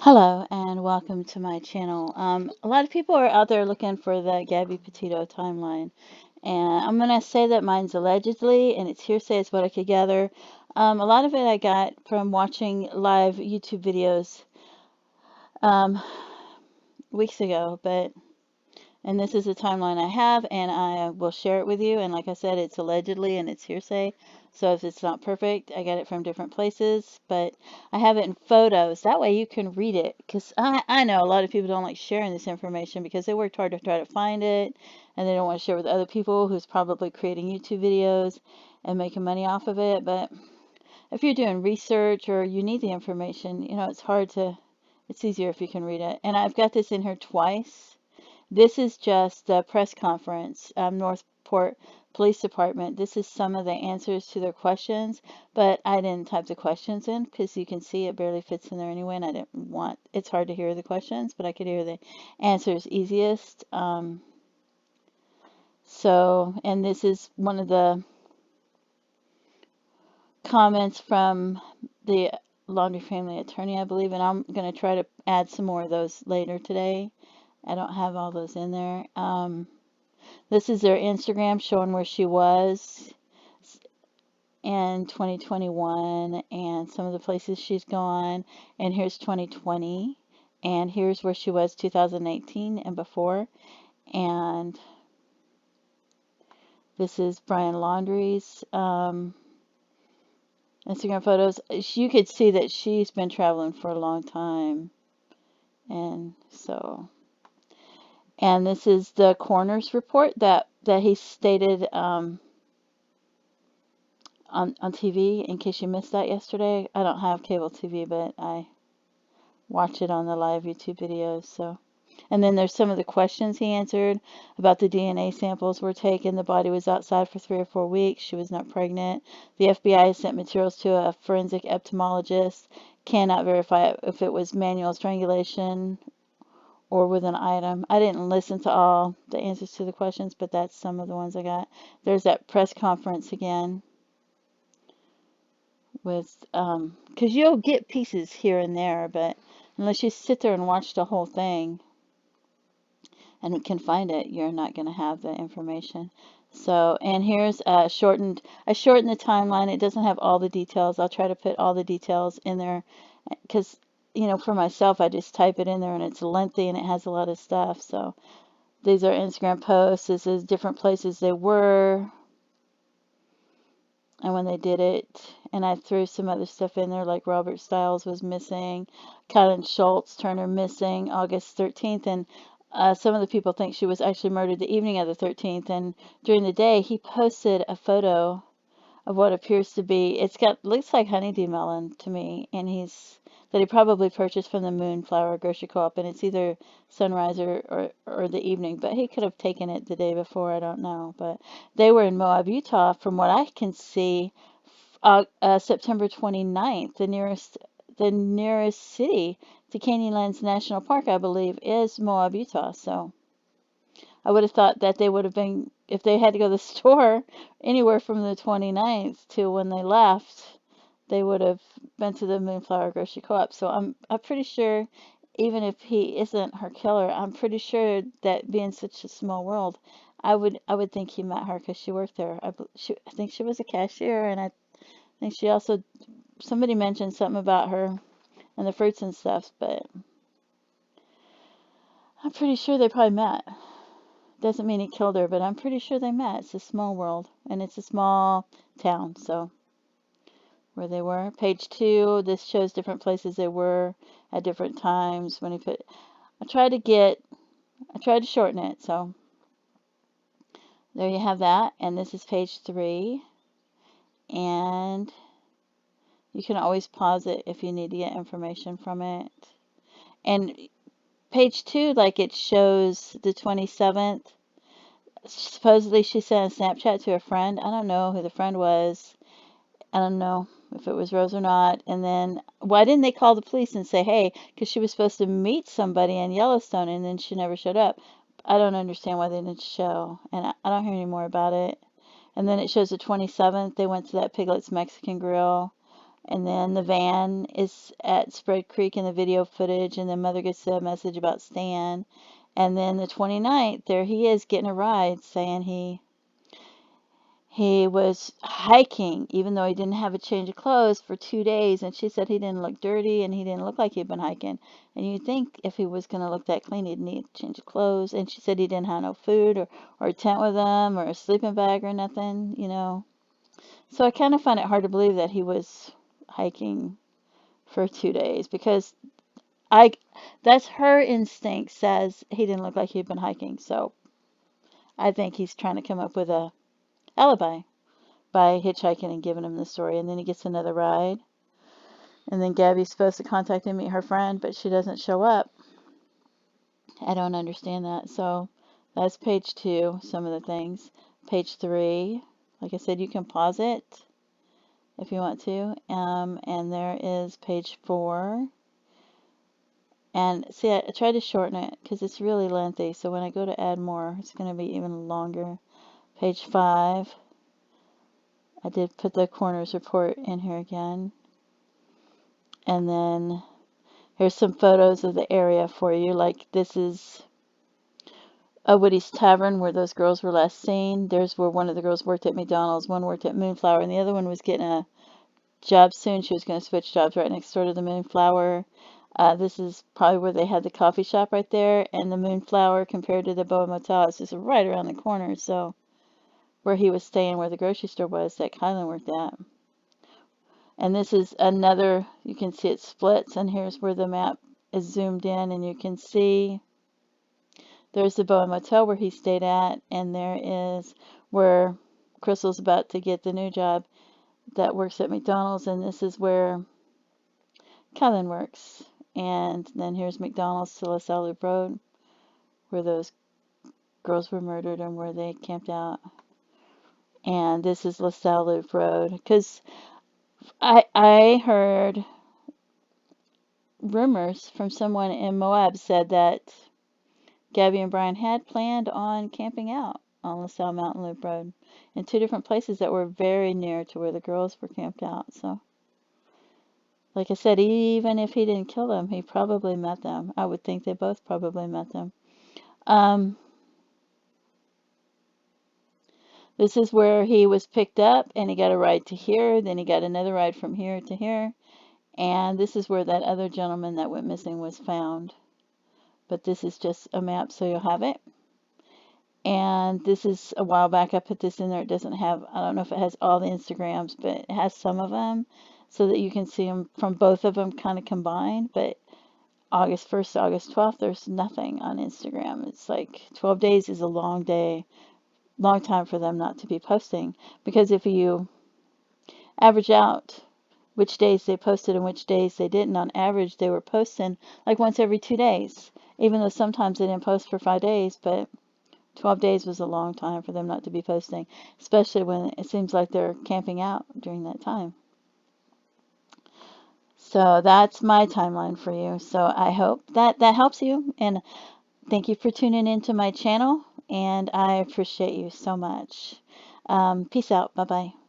Hello and welcome to my channel. A lot of people are out there looking for the Gabby Petito timeline, and I'm gonna say that mine's allegedly, and it's hearsay. It's what I could gather. A lot of it I got from watching live YouTube videos um, weeks ago, and this is a timeline I have, and I will share it with you. And like I said, it's allegedly and it's hearsay. So if it's not perfect, I got it from different places, but I have it in photos. That way you can read it. Because I know a lot of people don't like sharing this information because they worked hard to try to find it, and they don't want to share with other people who's probably creating YouTube videos and making money off of it. But if you're doing research or you need the information, it's easier if you can read it. And I've got this in here twice. This is just the press conference, Northport Police Department. This is some of the answers to their questions, but I didn't type the questions in because you can see it barely fits in there anyway, and it's hard to hear the questions, but I could hear the answers easiest. And this is one of the comments from the Laundrie family attorney, I believe, and I'm going to try to add some more of those later today. I don't have all those in there. This is their Instagram showing where she was in 2021 and some of the places she's gone. And here's 2020. And here's where she was 2018 and before. And this is Brian Laundrie's Instagram photos. You could see that she's been traveling for a long time. And this is the coroner's report that he stated on TV, in case you missed that yesterday. I don't have cable TV, but I watch it on the live YouTube videos. And then there's some of the questions he answered about the DNA samples were taken. The body was outside for 3 or 4 weeks. She was not pregnant. The FBI sent materials to a forensic entomologist. Cannot verify if it was manual strangulation or with an item. I didn't listen to all the answers to the questions, but that's some of the ones I got. There's that press conference again with, because you'll get pieces here and there, but unless you sit there and watch the whole thing and can find it, you're not going to have the information. So, and here's I shortened the timeline. It doesn't have all the details. I'll try to put all the details in there because, for myself, I just type it in there and it's lengthy and it has a lot of stuff. So these are Instagram posts. This is different places they were and when they did it. And I threw some other stuff in there, like Robert Stiles was missing, Kylen Shulte, Turner missing, August 13th, and some of the people think she was actually murdered the evening of the 13th. And during the day, he posted a photo of what appears to be, looks like honeydew melon to me, and that he probably purchased from the Moonflower Grocery Co-op, and it's either sunrise or the evening, but he could have taken it the day before, I don't know. But they were in Moab, Utah, from what I can see, September 29th. The nearest city to Canyonlands National Park, I believe, is Moab, Utah. So I would have thought that they would have been, if they had to go to the store anywhere from the 29th to when they left, they would have been to the Moonflower Grocery Co-op. So I'm pretty sure, even if he isn't her killer, I'm pretty sure that being such a small world, I would think he met her because she worked there. I think she was a cashier, and I think somebody mentioned something about her and the fruits and stuff, but I'm pretty sure they probably met. Doesn't mean he killed her, but I'm pretty sure they met. It's a small world, and it's a small town, so where they were. Page 2, this shows different places they were at different times when he put. I tried to shorten it, so there you have that. And this is page 3, and you can always pause it if you need to get information from it. And page 2, like, it shows the 27th. Supposedly she sent a Snapchat to a friend. I don't know who the friend was. I don't know if it was Rose or not. And then, why didn't they call the police and say, hey, because she was supposed to meet somebody in Yellowstone and then she never showed up. I don't understand why they didn't show. And I don't hear any more about it. And then it shows the 27th. They went to that Piglet's Mexican Grill. And then the van is at Spread Creek in the video footage, and then Mother gets a message about Stan. And then the 29th, there he is getting a ride, saying he was hiking, even though he didn't have a change of clothes for 2 days. And she said he didn't look dirty and he didn't look like he'd been hiking. And you'd think if he was going to look that clean, he'd need a change of clothes. And she said he didn't have no food or a tent with him or a sleeping bag or nothing, you know. So I kind of find it hard to believe that he was hiking for 2 days because I that's her instinct says he didn't look like he'd been hiking. So I think he's trying to come up with a alibi by hitchhiking and giving him the story. And then he gets another ride. And then Gabby's supposed to contact him, meet her friend, but she doesn't show up. I don't understand that. So that's page 2, some of the things. Page 3, like I said, you can pause it if you want to. And there is page 4. And see, I tried to shorten it because it's really lengthy. So when I go to add more, it's going to be even longer. Page 5. I did put the coroner's report in here again. And then here's some photos of the area for you. Like this is a Woody's Tavern where those girls were last seen. There's where one of the girls worked at McDonald's, one worked at Moonflower, and the other one was getting a job soon. She was going to switch jobs right next door to the Moonflower. This is probably where they had the coffee shop right there, and the Moonflower compared to the Boa Motel is just right around the corner. So where he was staying, where the grocery store was that Kylen worked at. And this is another, you can see it splits, and here's where the map is zoomed in, and you can see there's the Boa Motel where he stayed at, and there is where Crystal's about to get the new job that works at McDonald's, and this is where Kylen works. And then here's McDonald's to LaSalle Loop Road, where those girls were murdered and where they camped out. And this is LaSalle Loop Road, because I heard rumors from someone in Moab said that Gabby and Brian had planned on camping out on LaSalle Mountain Loop Road in 2 different places that were very near to where the girls were camped out. So, like I said, even if he didn't kill them, he probably met them. I would think they both probably met them. This is where he was picked up and he got a ride to here. Then he got another ride from here to here. And this is where that other gentleman that went missing was found. But this is just a map, so you'll have it. And this is a while back. I put this in there. It doesn't have, I don't know if it has all the Instagrams, but it has some of them so that you can see them from both of them kind of combined. But August 1st to August 12th, there's nothing on Instagram. It's like 12 days is a long time for them not to be posting. Because if you average out which days they posted and which days they didn't, on average they were posting like once every 2 days. Even though sometimes they didn't post for 5 days, but 12 days was a long time for them not to be posting, especially when it seems like they're camping out during that time. So that's my timeline for you. So I hope that helps you, and thank you for tuning into my channel, and I appreciate you so much. Peace out. Bye-bye.